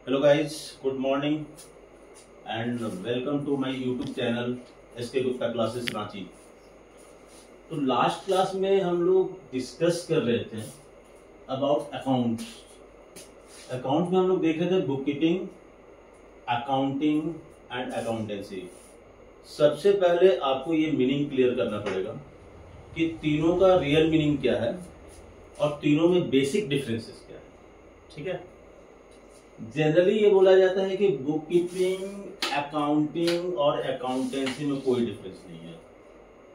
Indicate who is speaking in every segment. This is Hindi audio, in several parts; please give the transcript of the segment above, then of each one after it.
Speaker 1: Hello guys, good morning and welcome to my YouTube channel SK Gupta classes Ranchi. तो लास्ट क्लास में हम लोग डिस्कस कर रहे थे अबाउट अकाउंट्स। अकाउंट में हम लोग देख रहे थे book keeping, accounting and accountancy. सबसे पहले आपको ये मीनिंग क्लियर करना पड़ेगा कि तीनों का रियल मीनिंग क्या है और तीनों में बेसिक डिफरेंसेस क्या है। ठीक है, जनरली ये बोला जाता है कि बुक कीपिंग, अकाउंटिंग और अकाउंटेंसी में कोई डिफरेंस नहीं है।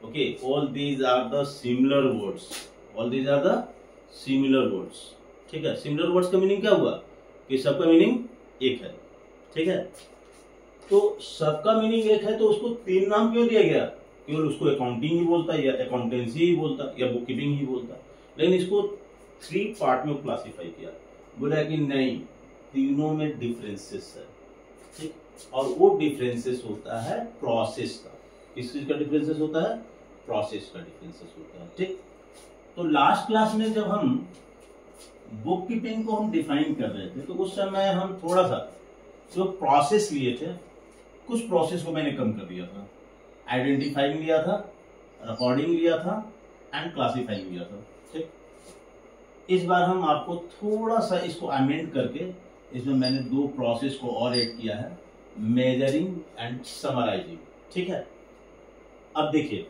Speaker 1: Okay, all these are the similar words, all these are the similar words. ठीक है, सिमिलर वर्ड्स का मीनिंग क्या हुआ कि सबका मीनिंग एक है। ठीक है, तो सबका मीनिंग एक है तो उसको तीन नाम क्यों दिया गया? केवल उसको अकाउंटिंग ही बोलता या अकाउंटेंसी ही बोलता या बुक कीपिंग ही बोलता, लेकिन इसको थ्री पार्ट में क्लासिफाई किया। बोला कि नहीं, तीनों में डिफरेंसेस है। ठीक, और वो डिफरेंसेस होता है प्रोसेस का। किस चीज का डिफरेंसेस होता है? प्रोसेस का डिफरेंसेस होता है। ठीक, तो लास्ट क्लास में जब हम बुक कीपिंग को हम डिफाइन कर रहे थे तो उस समय हम थोड़ा सा जो प्रोसेस लिए थे, कुछ प्रोसेस को मैंने कम कर दिया था। आइडेंटिफाइंग लिया था, रिकॉर्डिंग लिया था एंड क्लासिफाइंग लिया था। ठीक, इस बार हम आपको थोड़ा सा इसको अमेंड करके इसमें मैंने दो प्रोसेस को और ऐड किया है, मेजरिंग एंड समराइजिंग। ठीक है, अब देखिए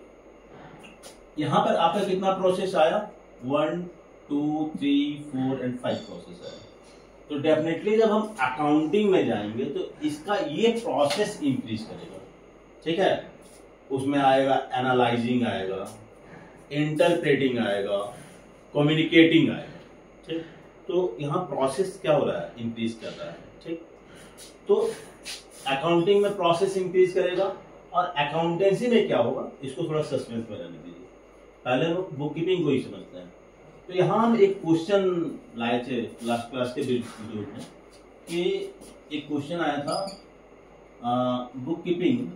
Speaker 1: यहां पर आपका कितना प्रोसेस आया? 1, 2, 3, 4 एंड 5 प्रोसेस आया। तो डेफिनेटली जब हम अकाउंटिंग में जाएंगे तो इसका ये प्रोसेस इंक्रीज करेगा। ठीक है, उसमें आएगा एनालाइजिंग, आएगा इंटरप्रेटिंग, आएगा कम्युनिकेटिंग, आएगा। ठीक, तो यहाँ प्रोसेस क्या हो रहा है? इंक्रीज कर रहा है। ठीक, तो अकाउंटिंग में प्रोसेस इंक्रीज करेगा और अकाउंटेंसी में क्या होगा इसको थोड़ा सस्पेंस में रहने दीजिए, पहले हम बुक कीपिंग को ही समझते हैं। तो यहाँ हम एक क्वेश्चन लाए थे लास्ट क्लास के वीडियो में कि एक क्वेश्चन आया था, book keeping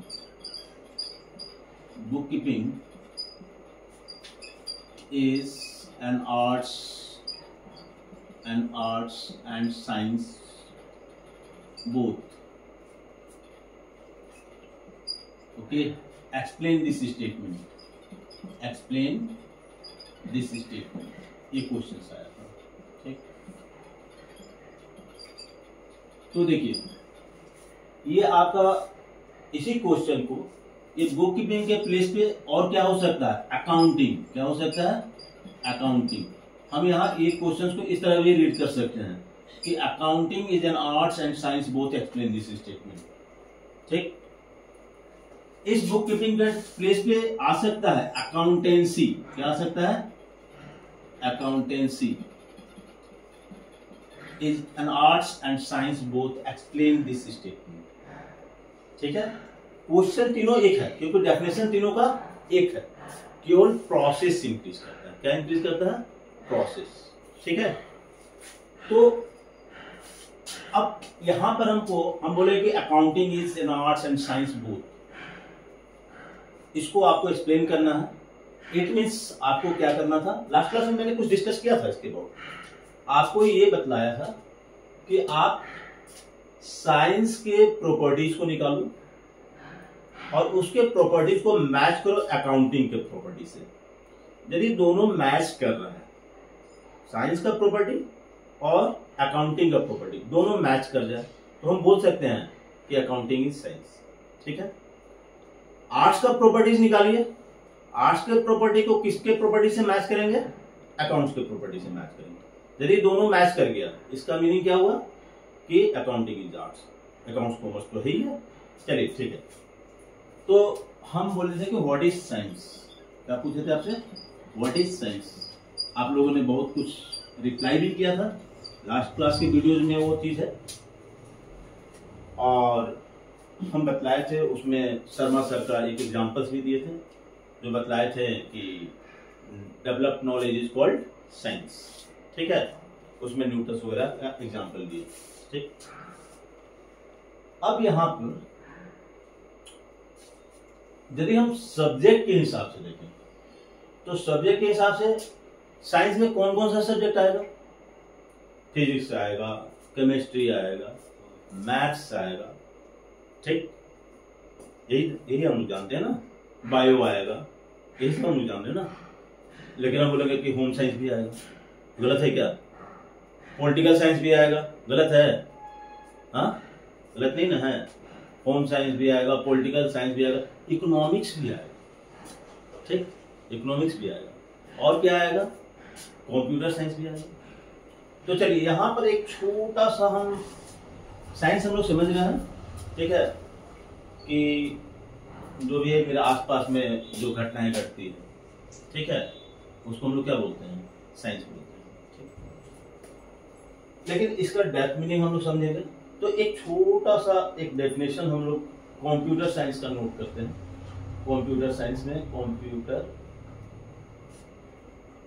Speaker 1: is an arts and science both. Okay, explain this statement. ये क्वेश्चन आया था। ठीक, तो देखिए ये आपका इसी क्वेश्चन को ये बुक कीपिंग के प्लेस पे और क्या हो सकता है? अकाउंटिंग। क्या हो सकता है? अकाउंटिंग। हम यहाँ एक क्वेश्चन को इस तरह भी रीड कर सकते हैं कि accounting is an arts and science both, explain this statement. ठीक, इस बुक कीपिंग के प्लेस पे आ सकता है अकाउंटेंसी। क्या आ सकता है? Accountancy is an arts and science both, explain this statement. ठीक है, क्वेश्चन तीनों एक है क्योंकि डेफिनेशन तीनों का एक है, केवल प्रोसेस इंक्रीज करता है। क्या इंक्रीज करता है? प्रोसेस। ठीक है, तो अब यहां पर हम बोले कि accounting is an arts and science both, इसको आपको एक्सप्लेन करना है। इट मींस आपको क्या करना था? लास्ट क्लास में मैंने कुछ डिस्कस किया था इसके बाद। आपको ये बतलाया था कि आप साइंस के प्रॉपर्टीज को निकालो और उसके प्रॉपर्टीज को मैच करो अकाउंटिंग के प्रॉपर्टी से। यदि दोनों मैच कर रहा है, साइंस का प्रॉपर्टी और अकाउंटिंग का प्रॉपर्टी दोनों मैच कर जाए, तो हम बोल सकते हैं कि अकाउंटिंग इज साइंस। ठीक है, आर्ट्स का प्रॉपर्टीज निकालिए, आर्ट्स के प्रॉपर्टी को किसके प्रॉपर्टी से मैच करेंगे? अकाउंट्स के प्रॉपर्टी से मैच करेंगे। यदि दोनों मैच कर गया, इसका मीनिंग क्या हुआ कि accounting is arts. Accounts commerce तो है ही है। चलिए ठीक है, तो हम बोल रहे थे कि व्हाट इज साइंस। क्या पूछे थे आपसे? What is science. आप लोगों ने बहुत कुछ रिप्लाई भी किया था लास्ट क्लास के वीडियोज में, वो चीज है। और हम बतलाए थे उसमें शर्मा सर का एक एग्जांपल्स भी दिए थे जो बतलाए थे कि developed knowledge is called science. ठीक है, उसमें न्यूटन वगैरह का एग्जांपल दिए। ठीक, अब यहां पर यदि हम सब्जेक्ट के हिसाब से देखें तो सब्जेक्ट के हिसाब से साइंस में कौन कौन सा सब्जेक्ट आएगा? फिजिक्स आएगा, केमिस्ट्री आएगा, मैथ्स आएगा, ठीक, यही हम लोग जानते हैं ना, बायो आएगा, यही सब हम लोग जानते हैं ना। लेकिन हम बोलेंगे कि होम साइंस भी आएगा, गलत है क्या? पॉलिटिकल साइंस भी आएगा, गलत है? हाँ, गलत नहीं ना है। होम साइंस भी आएगा, पॉलिटिकल साइंस भी आएगा, इकोनॉमिक्स भी आएगा, ठीक, इकोनॉमिक्स भी आएगा, और क्या आएगा? कंप्यूटर साइंस भी आएगा। तो चलिए यहाँ पर एक छोटा सा हम साइंस हम लोग समझ रहे हैं, ठीक है, कि जो भी है मेरे आसपास में जो घटनाएं घटती है, ठीक है, उसको हम लोग क्या बोलते हैं? साइंस बोलते हैं, ठीक। लेकिन इसका डेप्थ मीनिंग हम लोग समझेंगे तो एक छोटा सा एक डेफिनेशन हम लोग कंप्यूटर साइंस का नोट करते हैं। कंप्यूटर साइंस में कंप्यूटर,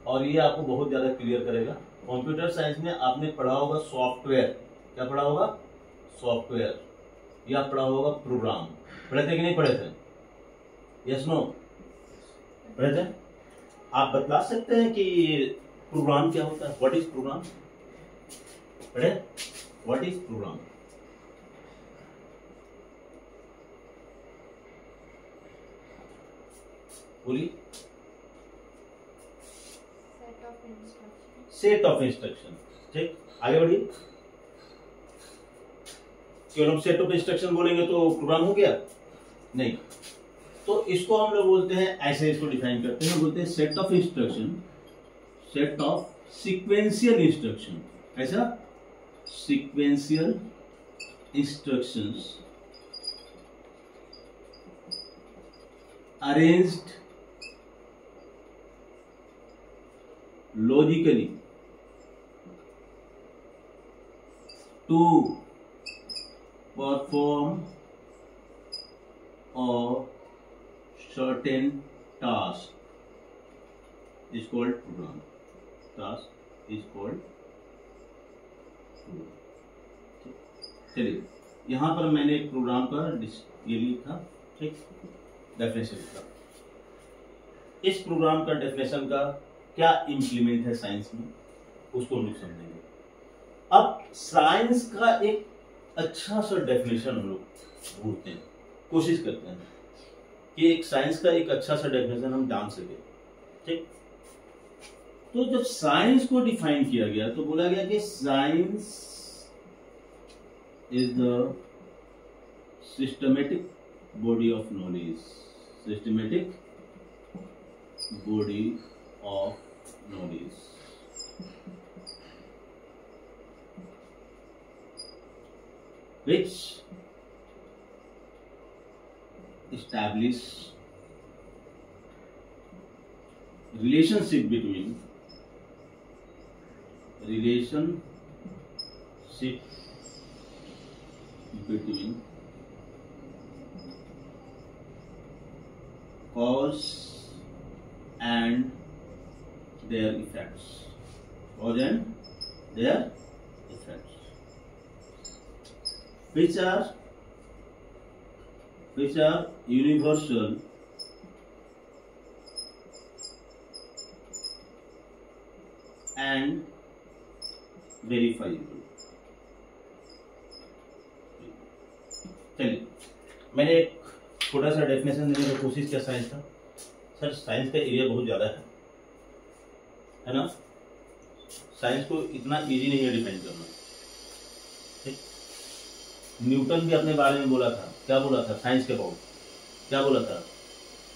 Speaker 1: और ये आपको बहुत ज्यादा क्लियर करेगा। कंप्यूटर साइंस में आपने पढ़ा होगा सॉफ्टवेयर, क्या पढ़ा होगा? सॉफ्टवेयर, या पढ़ा होगा प्रोग्राम। पढ़े थे कि नहीं पढ़े थे? Yes no? पढ़े थे? आप बता सकते हैं कि प्रोग्राम क्या होता है? What is program? पढ़े? What is program? बोलिए। सेट ऑफ इंस्ट्रक्शन, ठीक, आगे बढ़िए। केवल हम सेट ऑफ इंस्ट्रक्शन बोलेंगे तो प्रोग्राम हो गया? नहीं। तो इसको हम लोग बोलते हैं, ऐसे इसको डिफाइन करते हैं, बोलते हैं set of instruction, set of sequential instruction. ऐसा sequential instructions arranged logically to perform a certain task is called program. Task is called program. चलिए यहाँ पर मैंने एक प्रोग्राम का ये लिखा, ठीक, डेफिनेशन लिखा। इस प्रोग्राम का डेफिनेशन का क्या इंप्लीमेंट है साइंस में, उसको हम लोग समझेंगे। अब साइंस का एक अच्छा सा डेफिनेशन हम लोग ढूंढते हैं, कोशिश करते हैं कि एक साइंस का एक अच्छा सा डेफिनेशन हम जान सके, ठीक। तो जब साइंस को डिफाइन किया गया तो बोला गया कि science is the systematic body of knowledge, systematic body of knowledge, which establish relationship between cause and their effects, cause and their effects, which are universal and verifiable. चलिए मैंने एक छोटा सा डेफिनेशन देने की कोशिश किया साइंस का। सर साइंस का एरिया बहुत ज़्यादा है ना, साइंस को इतना इजी नहीं है डिफाइन करना, ठीक। न्यूटन भी अपने बारे में बोला था, क्या बोला था साइंस के बहुत, क्या बोला था?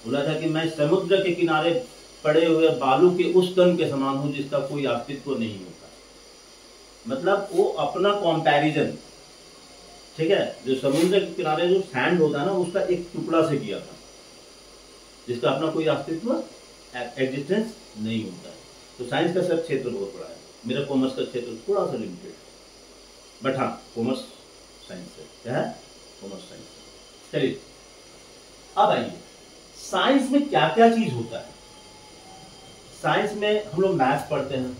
Speaker 1: बोला था कि मैं समुद्र के किनारे पड़े हुए बालू के उस कण के समान हूं जिसका कोई अस्तित्व नहीं होता। मतलब वो अपना कंपैरिजन, ठीक है, जो समुद्र के किनारे जो सैंड होता है ना उसका एक टुकड़ा से किया था जिसका अपना कोई अस्तित्व एग्जिस्टेंस नहीं होता है। तो साइंस का सब क्षेत्र बहुत बड़ा है, मेरा कॉमर्स का क्षेत्र थोड़ा सा लिमिटेड, बट हाँ कॉमर्स साइंस है, क्या है? Commerce science. चलिए अब आइए साइंस में क्या क्या चीज होता है। साइंस में हम लोग मैथ्स पढ़ते हैं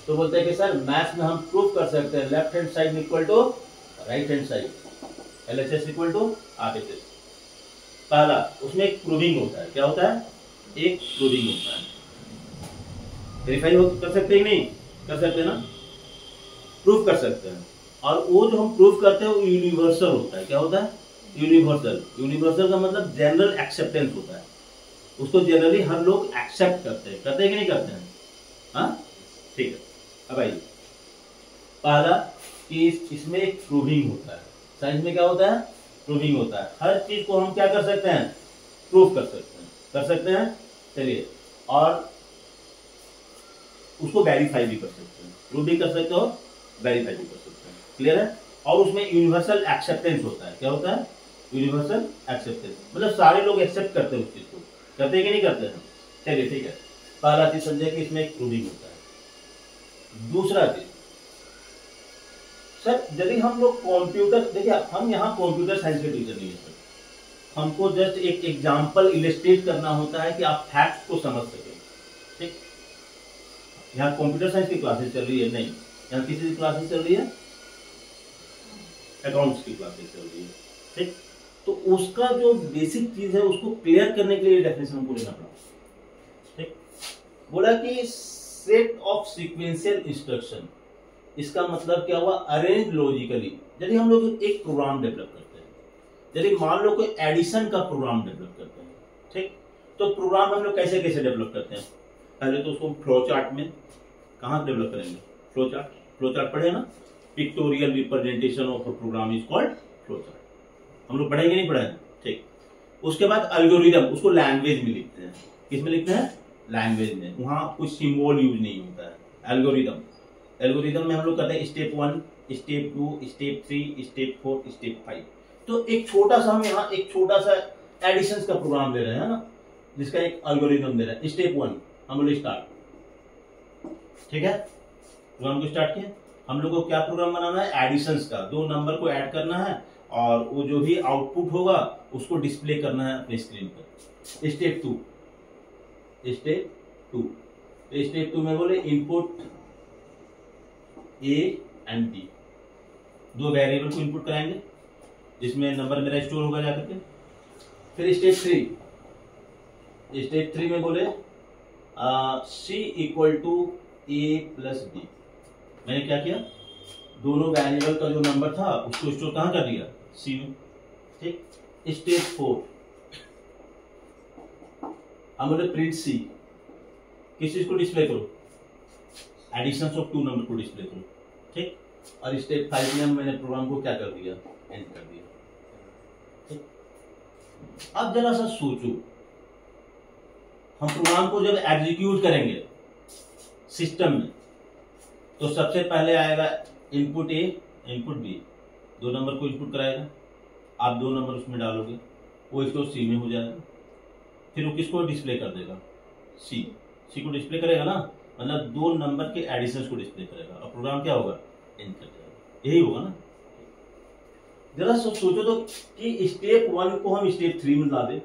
Speaker 1: तो बोलते हैं कि सर मैथ्स में हम प्रूव कर सकते हैं left hand side equal to right hand side, LHS equal to RHS। पहला उसमें एक प्रूविंग होता है, क्या होता है? एक प्रूविंग होता है। वेरीफाई कर सकते हैं नहीं? कर सकते हैं ना, प्रूफ कर सकते हैं। और वो जो हम प्रूफ करते हैं वो यूनिवर्सल होता है। क्या होता है? यूनिवर्सल। यूनिवर्सल का मतलब जनरल एक्सेप्टेंस होता है, उसको जनरली हर लोग एक्सेप्ट करते हैं कि नहीं करते हैं? हाँ, ठीक है। अब आइए, पहला कि इसमें एक प्रूविंग होता है। साइंस में क्या होता है? प्रूविंग होता है। हर चीज को हम क्या कर सकते हैं? प्रूव कर सकते हैं। चलिए, और उसको वेरीफाई भी कर सकते हैं, प्रूव भी कर सकते हो, वेरीफाई भी कर सकते हैं। क्लियर है? और उसमें यूनिवर्सल एक्सेप्टेंस होता है। क्या होता है? यूनिवर्सल एक्सेप्टेंस, मतलब सारे लोग एक्सेप्ट करते हैं उस चीज को। करते हैं कि नहीं करते हैं? चलिए, ठीक है। पहला चीज समझे कि इसमें एक प्रूविंग होता है। दूसरा चीज, सर यदि हम लोग कंप्यूटर, देखिए हम यहाँ कंप्यूटर साइंस के टीचर नहीं है सर, हमको जस्ट एक एग्जांपल इलस्ट्रेट करना होता है कि आप फैक्ट को समझ सके। ठीक, यहाँ कंप्यूटर साइंस की क्लासेस चल रही है नहीं, यहाँ किसी की क्लासेस चल रही है? अकाउंट्स की क्लासेस चल रही है। ठीक, तो उसका जो बेसिक चीज है उसको क्लियर करने के लिए डेफिनेशन हमको लेना पड़ा। ठीक, बोला कि सेट ऑफ सीक्वेंशियल इंस्ट्रक्शन, इसका मतलब क्या हुआ? Arrange logically. यदि हम लोग एक प्रोग्राम डेवलप करते हैं, यदि मान लो कोई एडिशन का प्रोग्राम डेवलप करते हैं, ठीक, तो प्रोग्राम हम लोग कैसे कैसे डेवलप करते हैं? पहले तो उसको फ्लो चार्ट में, कहाँ डेवलप करेंगे? फ्लो चार्ट पढ़े ना? Pictorial representation of a program is called flow chart. हम लोग पढ़ेंगे नहीं पढ़ेंगे? ठीक, उसके बाद एल्गोरिदम, उसको लैंग्वेज में लिखते हैं। किस में लिखते हैं? लैंग्वेज में। वहां कुछ सिंबल यूज नहीं होता है। एल्गोरिदम में हम लोग कहते हैं step 1, step 2, step 3, step 4, step 5। तो एक छोटा सा, हम यहाँ एक छोटा सा एडिशन का प्रोग्राम दे रहे हैं ना, जिसका एक एल्गोरिदम दे रहे हैं। स्टेप 1 हम लोग स्टार्ट, ठीक है, प्रोग्राम को स्टार्ट किया। हम लोग को क्या प्रोग्राम बनाना है? एडिशन का, दो नंबर को ऐड करना है और वो जो भी आउटपुट होगा उसको डिस्प्ले करना है अपने स्क्रीन पर। स्टेप 2 में बोले इनपुट ए एंड बी, दो वेरिएबल को इनपुट कराएंगे जिसमें नंबर मेरा स्टोर होगा जाकर के। फिर स्टेप 3 में बोले C equal to A plus B. मैंने क्या किया? दोनों वेरिएबल का जो नंबर था उसको स्टोर कहां कर दिया? सी में। ठीक, स्टेप 4 हम बोले प्रिंट सी, किस चीज को डिस्प्ले करो? एडिशन ऑफ टू नंबर को डिस्प्ले करो। ठीक, और स्टेप 5 में मैंने प्रोग्राम को क्या कर दिया? एंड कर दिया। ठीक, अब जरा सा सोचो, हम प्रोग्राम को जब एग्जीक्यूट करेंगे सिस्टम में, तो सबसे पहले आएगा इनपुट ए, इनपुट बी, दो नंबर को इनपुट कराएगा। आप दो नंबर उसमें डालोगे, वो स्टोर सी में हो जाएगा। फिर वो किसको डिस्प्ले कर देगा? सी को डिस्प्ले करेगा ना, मतलब दो नंबर के एडिशंस को डिस्प्ले करेगा और प्रोग्राम क्या होगा? एंड कर जाएगा। यही होगा ना? जरा सोचो तो कि स्टेप 1 को हम स्टेप 3 में ला दें,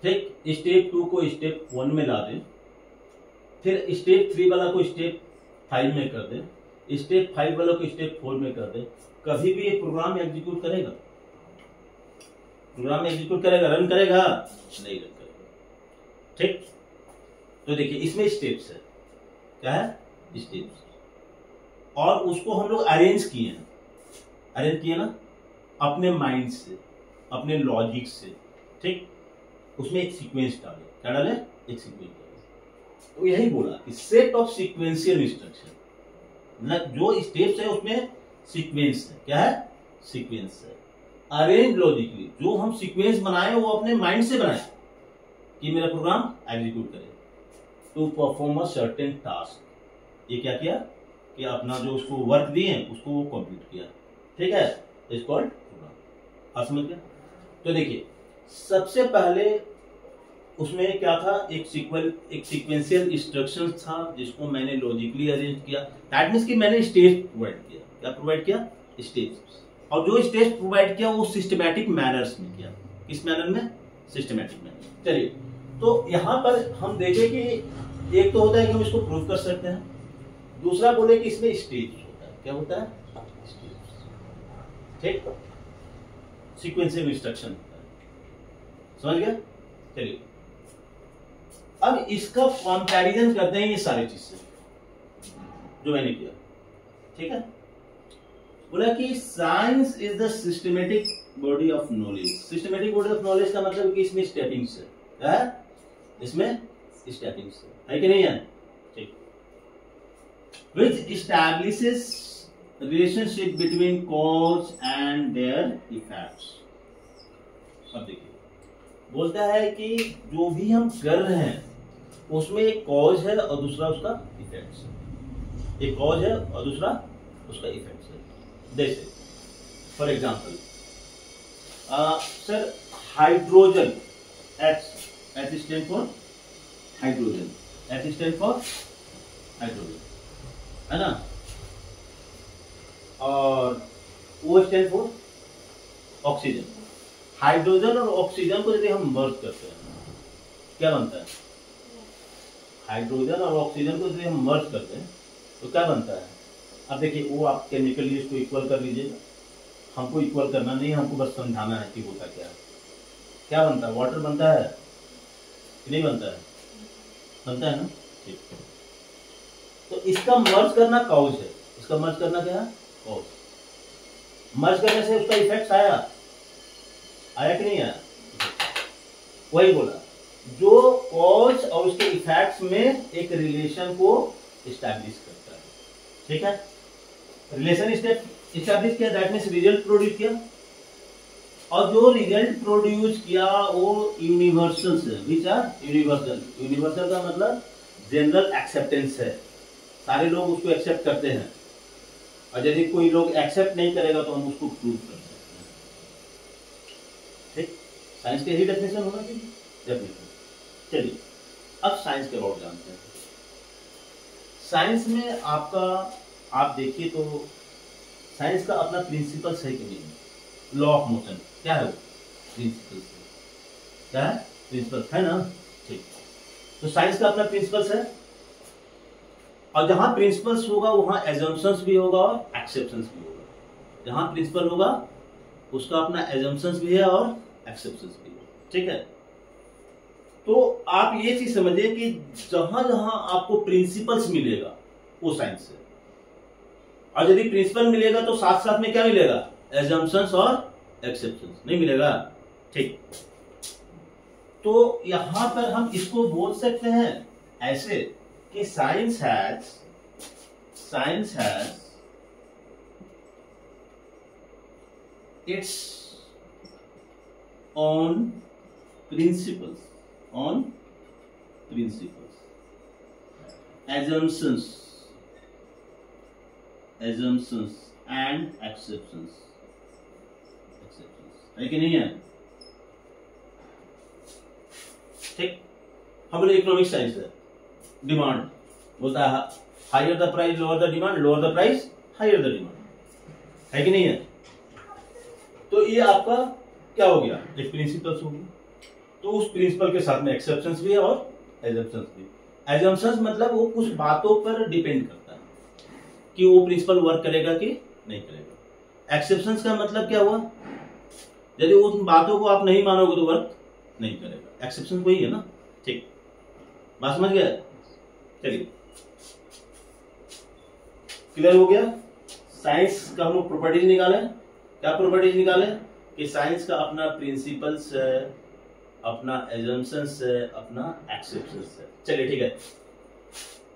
Speaker 1: ठीक, स्टेप 2 को स्टेप 1 में ला दें, फिर स्टेप 3 वाला को स्टेप 5 में कर दें, स्टेप 5 वाला को स्टेप 4 में कर दें, कभी भी ये प्रोग्राम एग्जीक्यूट करेगा? प्रोग्राम एग्जीक्यूट करेगा? रन करेगा? नहीं रन करेगा। ठीक, तो देखिए इसमें स्टेप्स है। क्या है? स्टेप्स। और उसको हम लोग अरेंज किए ना अपने माइंड से, अपने लॉजिक से। ठीक, उसमें एक सीक्वेंस डाले। क्या डाले? एक सीक्वेंस डाले। तो यही बोला कि सेट ऑफ सीक्वेंशियल इंस्ट्रक्शन, मतलब जो स्टेप्स है उसमें सीक्वेंस है। क्या है? सीक्वेंस है। अरेंज लॉजिकली, जो हम सीक्वेंस बनाए वो अपने माइंड से बनाए कि मेरा प्रोग्राम एग्जीक्यूट करे to perform a certain task. ये क्या किया कि अपना जो उसको वर्क दिए उसको वो कंप्लीट किया। ठीक है, इज कॉल्ड प्रोग्राम। आप समझ गए? तो देखिए सबसे पहले उसमें क्या था? एक सीक्वेंशियल इंस्ट्रक्शन था जिसको मैंने लॉजिकली अरेंज किया। दैट मींस कि मैंने स्टेज प्रोवाइड किया। क्या प्रोवाइड किया? स्टेज। और जो स्टेज प्रोवाइड किया वो सिस्टमैटिक मैनर्स में किया। किस मैनर में? Systematic manner. चलिए, तो यहां पर हम देखें कि एक तो होता है कि हम इसको प्रूव कर सकते हैं, दूसरा बोले कि इसमें स्टेज होता है। क्या होता है? ठीक, सीक्वेंशियल इंस्ट्रक्शन होता है। समझ गया? चलिए अब इसका कंपैरिजन करते हैं ये सारी चीज से जो मैंने किया। ठीक है, बोला कि science is the systematic body of knowledge. Systematic body of knowledge का मतलब कि इसमें स्टेपिंग्स है, इसमें स्टेपिंग्स है कि नहीं है? ठीक। Which establishes relationship between cause and their effects. अब देखिए, बोलता है कि जो भी हम कर रहे हैं उसमें एक कॉज है और दूसरा उसका इफेक्ट्स है। एक कॉज है और दूसरा उसका इफेक्ट्स है। जैसे for example sir hydrogen, H stand for hydrogen, H stand for hydrogen, है ना, और O stand for oxygen. Hydrogen और ऑक्सीजन को यदि हम मर्ज करते हैं क्या बनता है? हाइड्रोजन और ऑक्सीजन को यदि हम मर्ज करते हैं तो क्या बनता है? अब देखिए, वो आप केमिकली इसको इक्वल कर लीजिएगा, हमको इक्वल करना नहीं है, हमको बस समझाना है कि होता क्या है। क्या बनता है? वाटर बनता है कि नहीं बनता है? बनता है ना। ठीक, तो इसका मर्ज करना कॉज है, इसका मर्ज करना क्या है? कॉज। मर्ज करने से उसका इफेक्ट आया कि नहीं आया? वही बोला, जो कॉज और उसके इफेक्ट्स में एक रिलेशन को एस्टैब्लिश करता है। ठीक है, रिलेशन एस्टैब्लिश किया, दैट मींस रिजल्ट प्रोड्यूस किया, और जो रिजल्ट प्रोड्यूस किया वो यूनिवर्सल है। Which are universal. यूनिवर्सल का मतलब जनरल एक्सेप्टेंस है, सारे लोग उसको एक्सेप्ट करते हैं, और यदि कोई लोग एक्सेप्ट नहीं करेगा तो हम उसको प्रूव कर सकते हैं। ठीक, साइंस के ही डेफिनेशन होना चाहिए, डेफिनेशन। चलिए अब साइंस के अबाउट जानते हैं। साइंस में आपका, आप देखिए तो साइंस का अपना प्रिंसिपल्स है कि नहीं? लॉ ऑफ मोशन क्या है? वो प्रिंसिपल्स है, क्या है? प्रिंसिपल्स है ना। ठीक, तो साइंस का अपना प्रिंसिपल्स है, और जहां प्रिंसिपल्स होगा वहां एजम्पशंस भी होगा और एक्सेप्शंस भी होगा। जहां प्रिंसिपल होगा उसका अपना एजम्पशंस भी है और एक्सेप्शंस भी है। ठीक है, तो आप ये चीज समझिए कि जहां जहां आपको प्रिंसिपल्स मिलेगा वो साइंस है, और यदि प्रिंसिपल मिलेगा तो साथ साथ में क्या मिलेगा? एजम्पशंस और एक्सेप्शंस। नहीं मिलेगा? ठीक, तो यहां पर हम इसको बोल सकते हैं ऐसे कि science has its on principles, assumptions and exceptions है कि नहीं है? ठीक, हम लोग इकोनॉमिक साइंस है। डिमांड बोलता है higher the price lower the demand, lower the price higher the demand, है कि नहीं है? तो ये आपका क्या हो गया? एक प्रिंसिपल्स हो गया, तो उस प्रिंसिपल के साथ में एक्सेप्शंस भी है और एजम्पशंस भी। एजम्पशंस मतलब वो कुछ बातों पर डिपेंड करता है कि वो प्रिंसिपल वर्क करेगा कि नहीं करेगा। एक्सेप्शंस का मतलब क्या हुआ? यदि उन बातों को आप नहीं मानोगे तो वर्क नहीं करेगा। एक्सेप्शन वही है ना। ठीक, बात समझ गया? चलिए, क्लियर हो गया? साइंस का हम लोग प्रॉपर्टीज निकाले। क्या प्रॉपर्टीज निकाले? कि साइंस का अपना प्रिंसिपल्स है, अपना एजम्पशंस है, अपना एक्सेप्शंस है। चलिए ठीक है,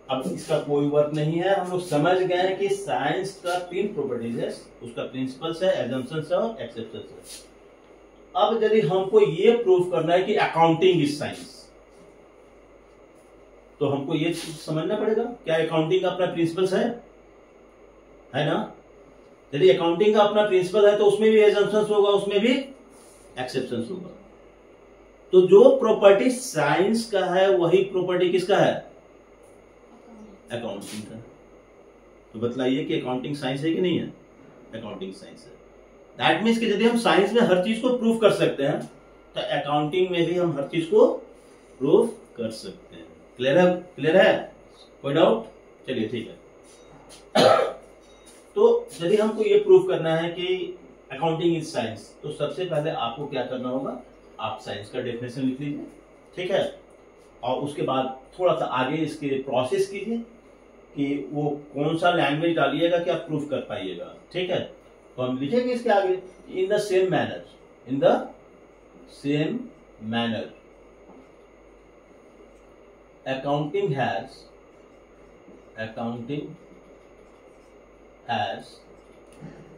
Speaker 1: अब इसका कोई वर्क नहीं है, हम लोग समझ गए हैं कि साइंस का 3 प्रॉपर्टीज है, उसका प्रिंसिपल्स है, एजम्पशंस है और एक्सेप्शंस है। अब यदि हमको ये प्रूव करना है कि अकाउंटिंग इज साइंस, तो हमको ये समझना पड़ेगा क्या अकाउंटिंग का अपना प्रिंसिपल्स है ना। यदि अकाउंटिंग का अपना प्रिंसिपल है तो उसमें भी एजम्पशंस होगा, उसमें भी एक्सेप्शंस होगा। तो जो प्रॉपर्टी साइंस का है वही प्रॉपर्टी किसका है? अकाउंटिंग का। तो बतलाइए कि अकाउंटिंग साइंस है कि नहीं है? अकाउंटिंग साइंस है। दैट मीन्स कि यदि हम साइंस में हर चीज को प्रूव कर सकते हैं तो अकाउंटिंग में भी हम हर चीज को प्रूव कर सकते हैं। क्लियर है? क्लियर है? कोई डाउट? चलिए ठीक है। तो यदि हमको ये प्रूव करना है कि अकाउंटिंग इज साइंस, तो सबसे पहले आपको क्या करना होगा? आप साइंस का डेफिनेशन लिख लीजिए, ठीक है, और उसके बाद थोड़ा सा आगे इसके प्रोसेस कीजिए कि वो कौन सा लैंग्वेज डालिएगा कि आप प्रूफ कर पाइएगा, ठीक है। तो हम लिखेंगे इसके आगे in the same manner, in the same manner accounting has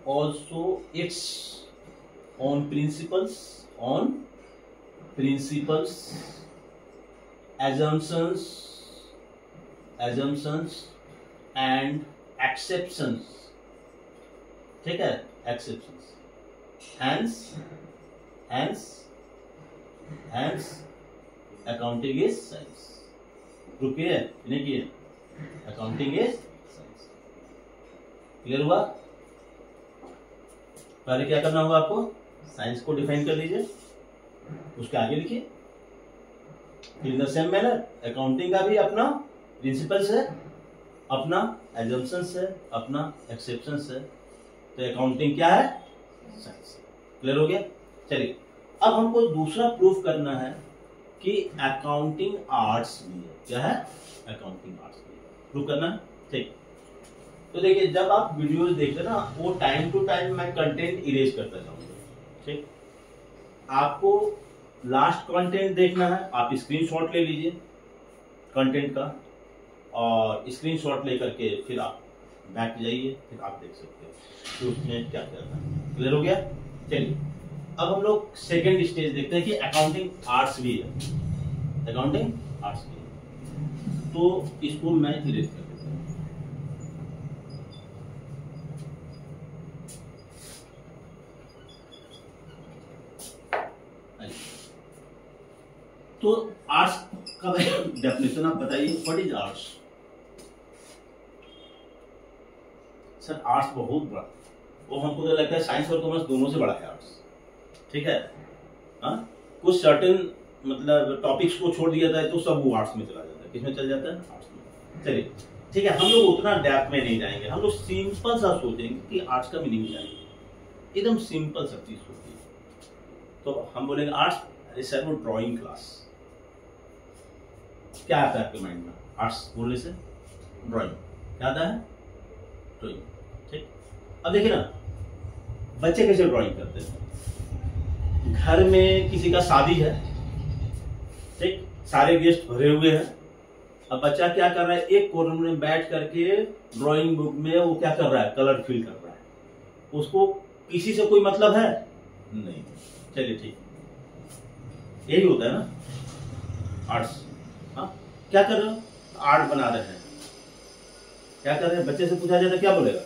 Speaker 1: also its own principles, assumptions and exceptions. ठीक है, exceptions. Hence accounting is science. रुकिए, नहीं किए, अकाउंटिंग इज साइंस. क्लियर हुआ? पहले क्या करना होगा आपको? साइंस को डिफाइन कर लीजिए, उसके आगे लिखिए in the same manner. Accounting का भी अपना प्रिंसिपल्स है, अपना एजम्पशंस है, अपना एक्सेप्शंस है. तो अकाउंटिंग क्या है? साइंस. क्लियर हो गया? चलिए, अब हमको दूसरा प्रूफ करना है कि अकाउंटिंग आर्ट्स भी है. क्या है? अकाउंटिंग आर्ट्स भी है. प्रूफ करना है. ठीक. तो देखिए, जब आप वीडियोस देखते ना, वो टाइम टू टाइम मैं कंटेंट इरेज करता जाऊंगा. ठीक. आपको लास्ट कंटेंट देखना है, आप स्क्रीनशॉट ले लीजिए कंटेंट का, और स्क्रीनशॉट लेकर के फिर आप बैक जाइए, फिर आप देख सकते हो कि उसमें क्या क्या था. क्लियर हो गया? चलिए, अब हम लोग सेकेंड स्टेज देखते हैं कि अकाउंटिंग आर्ट्स भी है. अकाउंटिंग आर्ट्स भी है, तो इसको मैं इरेज कर देता हूं. तो आर्ट्स का डेफिनेशन आप बताइए, what is arts? Sir arts बहुत बड़ा, वो हमको तो लगता है साइंस और कॉमर्स दोनों से बड़ा है आर्ट्स. ठीक है. हाँ, कुछ सर्टेन मतलब टॉपिक्स को छोड़ दिया जाए तो सब वो आर्ट्स में चला जाता है. किसमें चल जाता है? आर्ट्स में. चलिए, ठीक है, हम लोग उतना डेप्थ में नहीं जाएंगे. हम लोग सिंपल सा सोचेंगे कि आर्ट्स का मीनिंग क्या है. एकदम सिंपल सा चीज होती है. तो हम बोलेंगे आर्ट्स, अरे सर वो ड्राइंग क्लास. क्या आता है आपके माइंड में आर्ट्स बोलने से? ड्राइंग. क्या आता है? ड्राइंग. ठीक. अब देखिए ना, बच्चे कैसे ड्राइंग करते हैं. घर में किसी का शादी है, ठीक, सारे गेस्ट भरे हुए हैं. अब बच्चा क्या कर रहा है? एक कॉर्नर में बैठ करके ड्राइंग बुक में वो क्या कर रहा है? कलर फिल कर रहा है. उसको किसी से कोई मतलब है नहीं. चलिए ठीक, यही होता है ना आर्ट्स. हाँ, क्या कर रहे हो? आर्ट बना रहे हैं. क्या कर रहे हैं? बच्चे से पूछा जाता है क्या बोलेगा?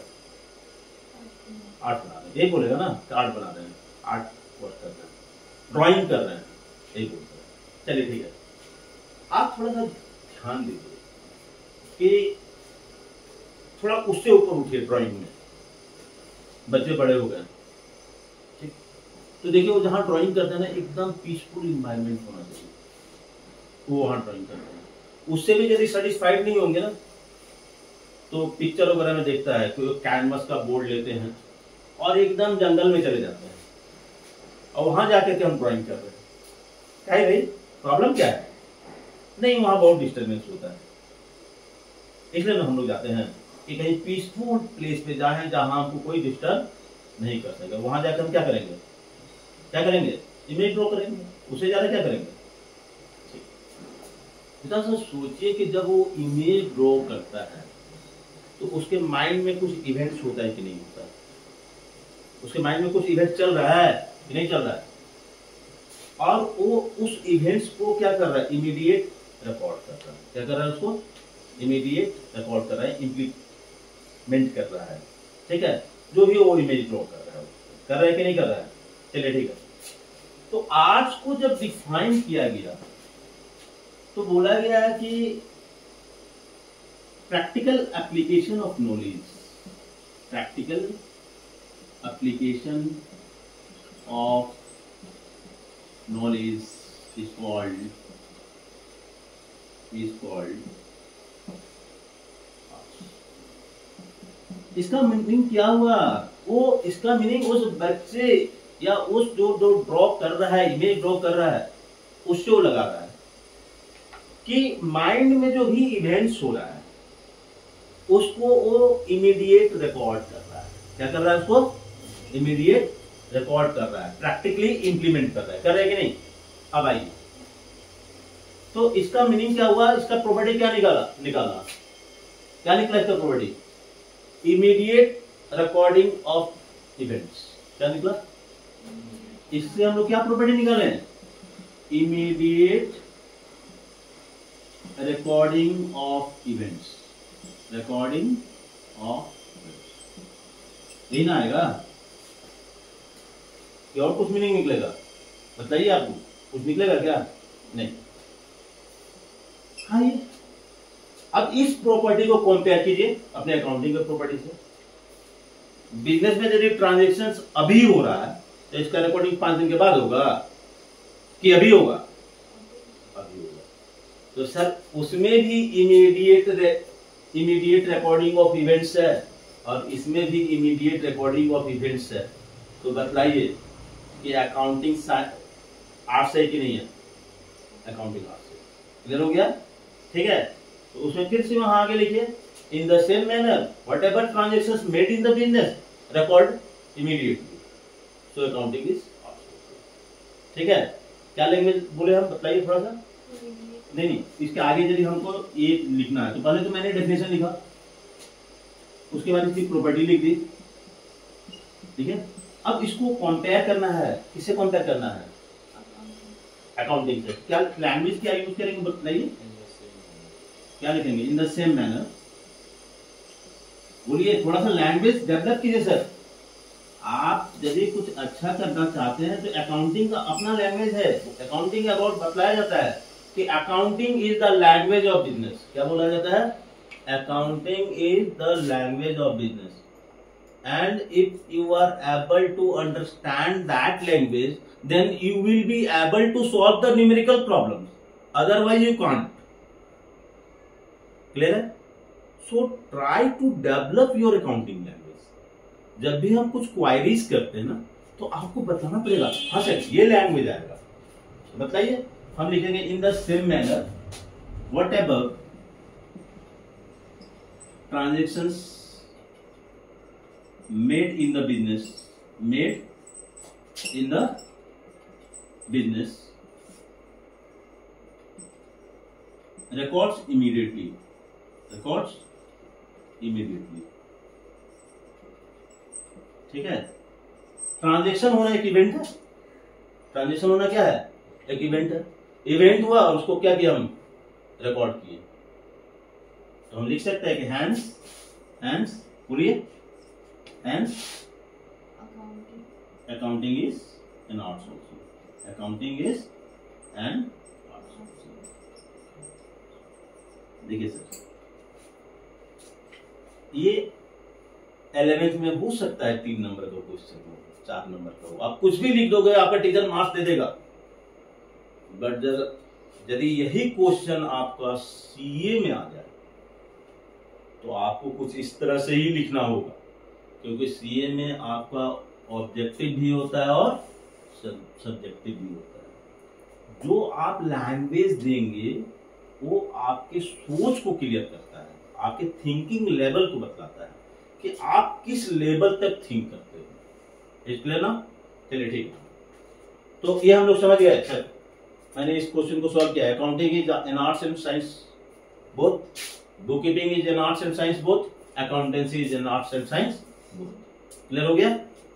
Speaker 1: आर्ट बना रहे हैं. यही बोलेगा ना, आर्ट बना रहे हैं, आर्ट वर्क कर रहे हैं, ड्राइंग कर रहे हैं, यही बोलते हैं. चलिए ठीक है, आप थोड़ा सा ध्यान दीजिए कि थोड़ा उससे ऊपर उठिए. ड्राइंग में बच्चे बड़े हो गए, ठीक, तो देखिए वो जहां ड्राइंग करते हैं ना, एकदम पीसफुल इन्वायरमेंट होना चाहिए, वो वहां ड्राइंग करते हैं. उससे भी यदि सेटिस्फाइड नहीं होंगे ना, तो पिक्चर वगैरह में देखता है कोई कैनवस का बोर्ड लेते हैं और एकदम जंगल में चले जाते हैं, और वहां जाकर के हम ड्राइंग कर रहे हैं. क्या है भाई, प्रॉब्लम क्या है? नहीं, वहां बहुत डिस्टर्बेंस होता है. इसलिए हम लोग जाते हैं कि कहीं पीसफुल प्लेस पे जाएं जहां हमको कोई डिस्टर्ब नहीं कर सकेगा. वहां जाकर हम क्या करेंगे? क्या करेंगे? इमेज ड्रॉ करेंगे. उससे ज्यादा क्या करेंगे? सोचिए कि जब वो इमेज ड्रॉ करता है तो उसके माइंड में कुछ इवेंट्स होता है कि नहीं होता है? उसके माइंड में कुछ इवेंट चल रहा है कि नहीं चल रहा है? और वो उस इवेंट्स को क्या कर रहा है? इमीडिएट रिकॉर्ड कर रहा है. क्या कर रहा है? उसको इमीडिएट रिकॉर्ड कर रहा है, इम्प्लीमेंट कर रहा है. ठीक है, जो भी वो इमेज ड्रॉ कर रहा है कि नहीं कर रहा है? चलिए ठीक है. तो आर्ट्स को जब डिफाइन किया गया तो बोला गया है कि practical application of knowledge, practical application of knowledge is called इसका मीनिंग क्या हुआ? वो इसका मीनिंग उस बच्चे या उस जो ड्रॉ कर रहा है, इमेज ड्रॉ कर रहा है, उससे वो लगा रहा है कि माइंड में जो भी इवेंट्स हो रहा है उसको वो इमीडिएट रिकॉर्ड कर रहा है. क्या कर रहा है? उसको इमीडिएट रिकॉर्ड कर रहा है, प्रैक्टिकली इंप्लीमेंट कर रहा है, कर रहा है कि नहीं। अब आइए, तो इसका मीनिंग क्या हुआ, इसका प्रॉपर्टी क्या निकाला, क्या निकला इसका property, immediate recording of events. क्या निकला, इससे हम लोग क्या प्रॉपर्टी निकाले हैं, immediate recording of events, recording of यही ना आएगा कि और कुछ मीनिंग निकलेगा, बताइए आपको कुछ निकलेगा क्या, नहीं। हाँ, ये अब इस प्रॉपर्टी को कंपेयर कीजिए अपने अकाउंटिंग के प्रॉपर्टी से। बिजनेस में यदि ट्रांजैक्शंस अभी हो रहा है तो इसका रिकॉर्डिंग 5 दिन के बाद होगा कि अभी होगा, अभी होगा। तो सर उसमें भी इमीडिएट रिकॉर्डिंग ऑफ इवेंट्स है और इसमें भी इमीडिएट रिकॉर्डिंग ऑफ इवेंट्स है। तो बताइए कि अकाउंटिंग आर्ट्स है कि नहीं है, अकाउंटिंग आर्ट्स है। क्लियर हो गया, ठीक है। तो उसमें फिर से वहां आगे लिखिए, in the same manner whatever transactions made in the business record immediately, so accounting is arts. ठीक है, क्या लैंग्वेज बोले हम, बताइए थोड़ा सा। नहीं, इसके आगे यदि हमको ये लिखना है तो पहले तो मैंने डेफिनेशन लिखा, उसके बाद इसकी प्रॉपर्टी लिख दी, ठीक है। अब इसको कंपेयर करना है, किससे कंपेयर करना है, अकाउंटिंग से। क्या लैंग्वेज क्या यूज करेंगे बताइए, क्या लिखेंगे, इन द सेम मैनर। बोलिए, थोड़ा सा लैंग्वेज डेवलप कीजिए सर। आप यदि कुछ अच्छा करना चाहते हैं तो अकाउंटिंग का अपना लैंग्वेज है, अकाउंटिंग के अबाउट बतलाया जाता है कि accounting is the language of business. क्या बोला जाता है, accounting is the language of business and if you are able to understand that language then you will be able to solve the numerical problems, otherwise you can't. Clear है? So try to develop your accounting language. जब भी हम कुछ क्वायरीज करते हैं ना तो आपको बताना पड़ेगा, हाँ सर ये लैंग्वेज आएगा, बताइए। हम लिखेंगे in the same manner whatever transactions made in the business records immediately, ठीक है। ट्रांजैक्शन होना एक इवेंट है, ट्रांजैक्शन होना क्या है, एक इवेंट है। इवेंट हुआ और उसको क्या किया, हम रिकॉर्ड किए। तो हम लिख सकते हैं कि हैंस बोलिए, and accounting is an arts also, accounting is an arts also। देखिए सर, ये 11th में पूछ सकता है 3 नंबर का क्वेश्चन हो, 4 नंबर का हो, आप कुछ भी लिख दोगे आपका टीचर मार्क्स दे देगा। बट यदि यही क्वेश्चन आपका सीए में आ जाए तो आपको कुछ इस तरह से ही लिखना होगा, क्योंकि सीए में आपका ऑब्जेक्टिव भी होता है और सब्जेक्टिव भी होता है। जो आप लैंग्वेज देंगे वो आपके सोच को क्लियर करता है, आपके थिंकिंग लेवल को बतलाता है कि आप किस लेवल तक थिंक करते हो। इसलिए ना, चलिए ठीक है। तो ये हम लोग समझ गए सर, मैंने इस क्वेश्चन को सॉल्व किया। Accounting is an arts and science both, book keeping is an arts and science both, accountancy is an arts and science. Clear हो गया।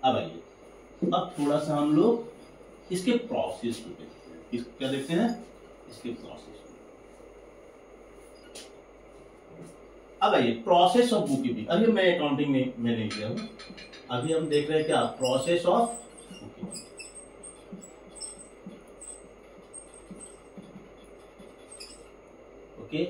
Speaker 1: अब आइए, अब थोड़ा सा हम लोग इसके प्रोसेस को देखते हैं। क्या देखते हैं, इसके प्रोसेस को। अब आइए, प्रोसेस ऑफ बुक कीपिंग। अभी मैं अकाउंटिंग में नहीं किया हूं, अभी हम देख रहे हैं क्या, process of book keeping. Okay,